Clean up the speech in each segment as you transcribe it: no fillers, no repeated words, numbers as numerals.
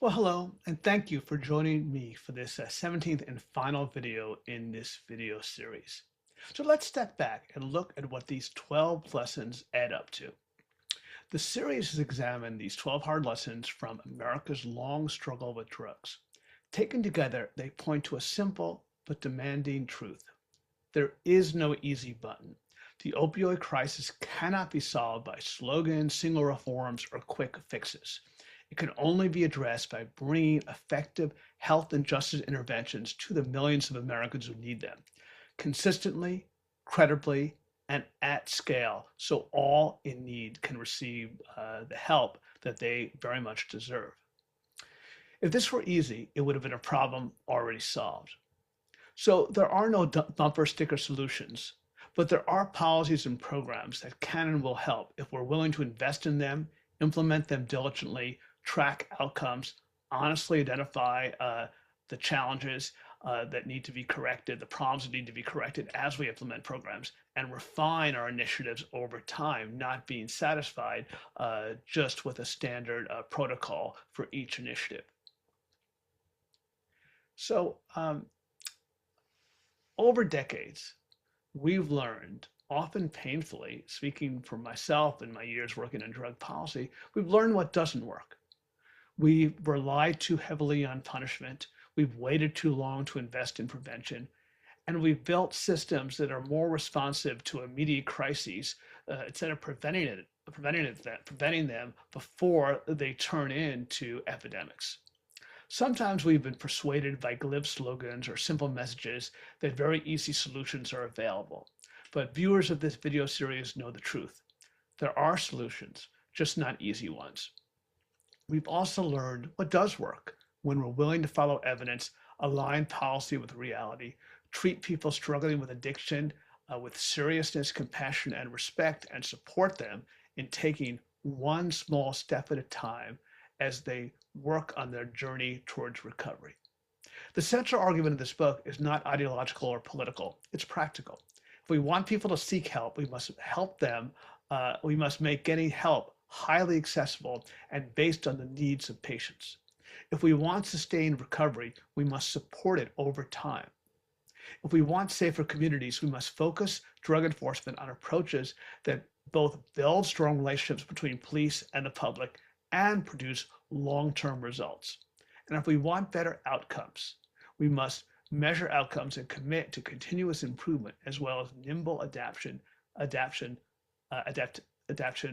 Well, hello, and thank you for joining me for this 17th and final video in this video series. So let's step back and look at what these 12 lessons add up to. The series has examined these 12 hard lessons from America's long struggle with drugs. Taken together, they point to a simple but demanding truth. There is no easy button. The opioid crisis cannot be solved by slogans, single reforms, or quick fixes. It can only be addressed by bringing effective health and justice interventions to the millions of Americans who need them, consistently, credibly, and at scale, so all in need can receive the help that they very much deserve. If this were easy, it would have been a problem already solved. So there are no bumper sticker solutions, but there are policies and programs that can and will help if we're willing to invest in them, implement them diligently, track outcomes, honestly identify the challenges that need to be corrected, the problems that need to be corrected as we implement programs, and refine our initiatives over time, not being satisfied just with a standard protocol for each initiative. So over decades, we've learned, often painfully, speaking for myself and my years working in drug policy, we've learned what doesn't work. We've relied too heavily on punishment. We've waited too long to invest in prevention. And we've built systems that are more responsive to immediate crises instead of preventing them before they turn into epidemics. Sometimes we've been persuaded by glib slogans or simple messages that very easy solutions are available. But viewers of this video series know the truth. There are solutions, just not easy ones. We've also learned what does work when we're willing to follow evidence, align policy with reality, treat people struggling with addiction with seriousness, compassion, and respect, and support them in taking one small step at a time as they work on their journey towards recovery. The central argument of this book is not ideological or political, it's practical. If we want people to seek help, we must help them. We must make getting help highly accessible and based on the needs of patients. If we want sustained recovery, we must support it over time. If we want safer communities, we must focus drug enforcement on approaches that both build strong relationships between police and the public and produce long-term results. And if we want better outcomes, we must measure outcomes and commit to continuous improvement as well as nimble adaptation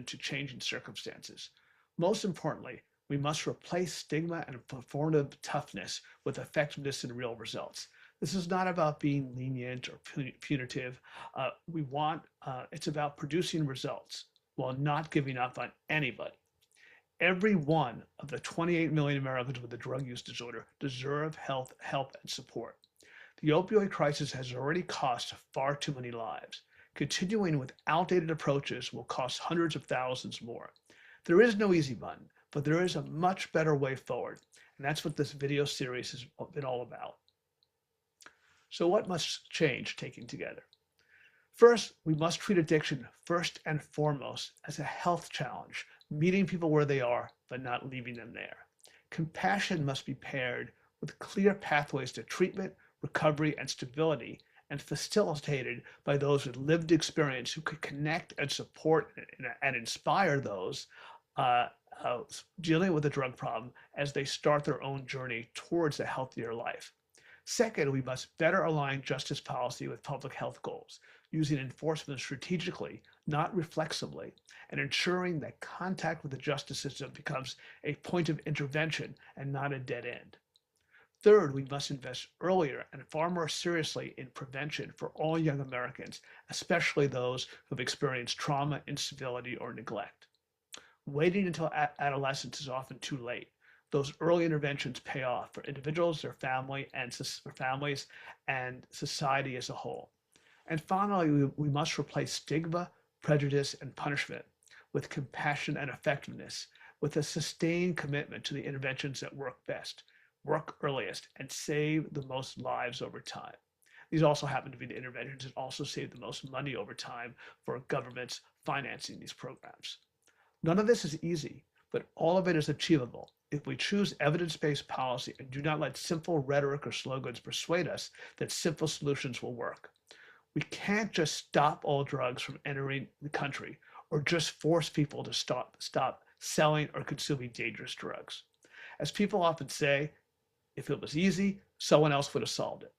to changing circumstances. Most importantly, we must replace stigma and performative toughness with effectiveness and real results. This is not about being lenient or punitive. It's about producing results while not giving up on anybody. Every one of the 28 million Americans with a drug use disorder deserve health, help, and support. The opioid crisis has already cost far too many lives. Continuing with outdated approaches will cost hundreds of thousands more. There is no easy button, but there is a much better way forward, and that's what this video series has been all about. So what must change taken together? First, we must treat addiction first and foremost as a health challenge, meeting people where they are, but not leaving them there. Compassion must be paired with clear pathways to treatment, recovery, and stability, and facilitated by those with lived experience who could connect and support and inspire those dealing with a drug problem as they start their own journey towards a healthier life. Second, we must better align justice policy with public health goals, using enforcement strategically, not reflexively, and ensuring that contact with the justice system becomes a point of intervention and not a dead end. Third, we must invest earlier and far more seriously in prevention for all young Americans, especially those who have experienced trauma, instability, or neglect. Waiting until adolescence is often too late. Those early interventions pay off for individuals, their family, and for families and society as a whole. And finally, we must replace stigma, prejudice, and punishment with compassion and effectiveness, with a sustained commitment to the interventions that work best, work earliest, and save the most lives over time. These also happen to be the interventions that also save the most money over time for governments financing these programs. None of this is easy, but all of it is achievable if we choose evidence-based policy and do not let simple rhetoric or slogans persuade us that simple solutions will work. We can't just stop all drugs from entering the country or just force people to stop selling or consuming dangerous drugs. As people often say, if it was easy, someone else would have solved it.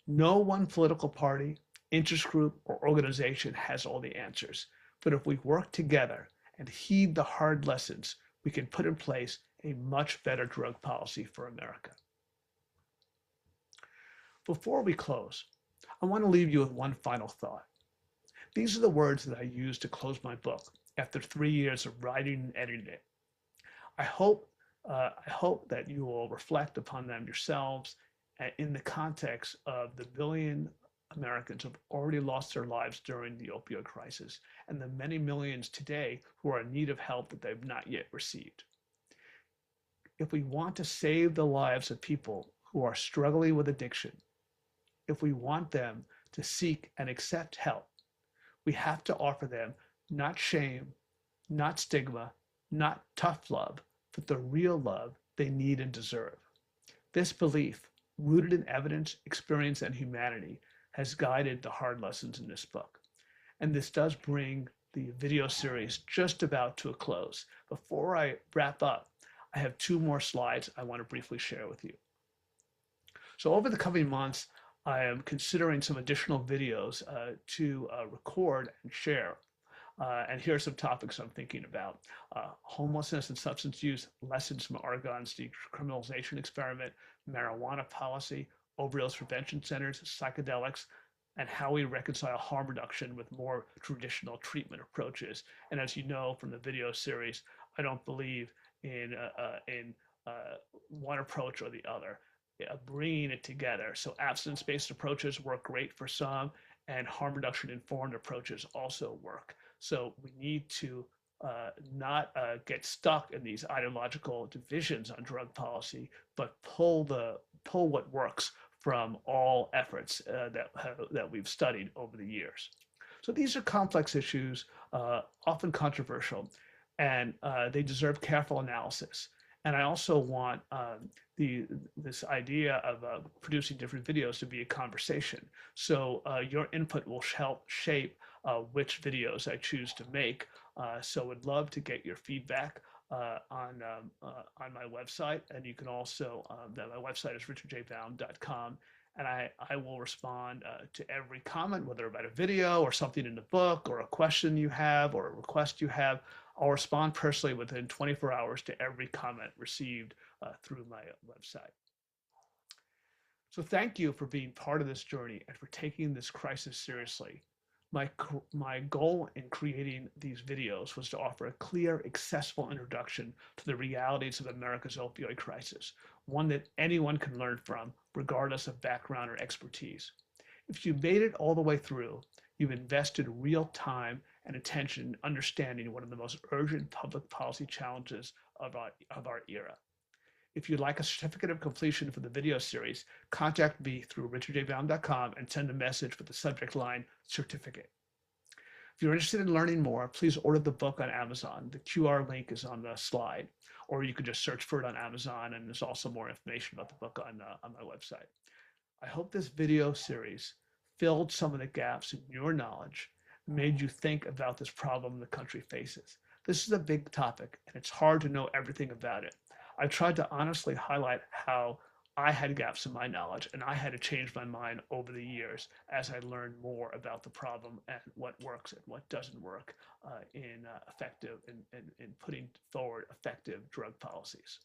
No one political party, interest group, or organization has all the answers. But if we work together and heed the hard lessons, we can put in place a much better drug policy for America. Before we close, I want to leave you with one final thought. These are the words that I used to close my book after 3 years of writing and editing it. I hope that you will reflect upon them yourselves in the context of the billion Americans who have already lost their lives during the opioid crisis and the many millions today who are in need of help that they've not yet received. If we want to save the lives of people who are struggling with addiction, if we want them to seek and accept help, we have to offer them not shame, not stigma, not tough love, but the real love they need and deserve. This belief, rooted in evidence, experience, and humanity, has guided the hard lessons in this book. And this does bring the video series just about to a close. Before I wrap up, I have 2 more slides I want to briefly share with you. So over the coming months, I am considering some additional videos to record and share. And here are some topics I'm thinking about. Homelessness and substance use, lessons from Oregon's decriminalization experiment, marijuana policy, overdose prevention centers, psychedelics, and how we reconcile harm reduction with more traditional treatment approaches. And as you know from the video series, I don't believe in one approach or the other. Bringing it together. So abstinence-based approaches work great for some, and harm reduction informed approaches also work. So we need to not get stuck in these ideological divisions on drug policy, but pull what works from all efforts that we've studied over the years. So these are complex issues, often controversial, and they deserve careful analysis. And I also want this idea of producing different videos to be a conversation. So your input will help shape which videos I choose to make. So I'd love to get your feedback on my website. And you can also, my website is richardjbaum.com. And I will respond to every comment, whether about a video or something in the book or a question you have or a request you have. I'll respond personally within 24 hours to every comment received through my website. So thank you for being part of this journey and for taking this crisis seriously. My goal in creating these videos was to offer a clear, accessible introduction to the realities of America's opioid crisis, one that anyone can learn from, regardless of background or expertise. If you made it all the way through, you've invested real time and attention in understanding one of the most urgent public policy challenges of our era. If you'd like a certificate of completion for the video series, contact me through richardjbaum.com and send a message with the subject line certificate. If you're interested in learning more, please order the book on Amazon. The QR link is on the slide, or you could just search for it on Amazon, and there's also more information about the book on my website. I hope this video series filled some of the gaps in your knowledge, made you think about this problem the country faces. This is a big topic, and it's hard to know everything about it. I tried to honestly highlight how I had gaps in my knowledge, and I had to change my mind over the years as I learned more about the problem and what works and what doesn't work in putting forward effective drug policies.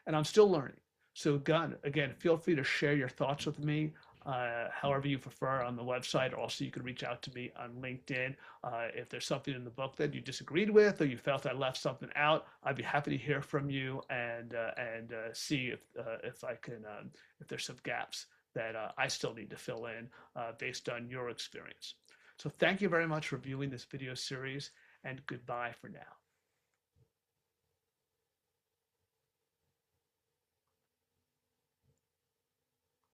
And I'm still learning. So again, feel free to share your thoughts with me. However you prefer on the website. Also, you can reach out to me on LinkedIn. If there's something in the book that you disagreed with or you felt I left something out, I'd be happy to hear from you and see if there's some gaps that I still need to fill in based on your experience. So thank you very much for viewing this video series, and goodbye for now.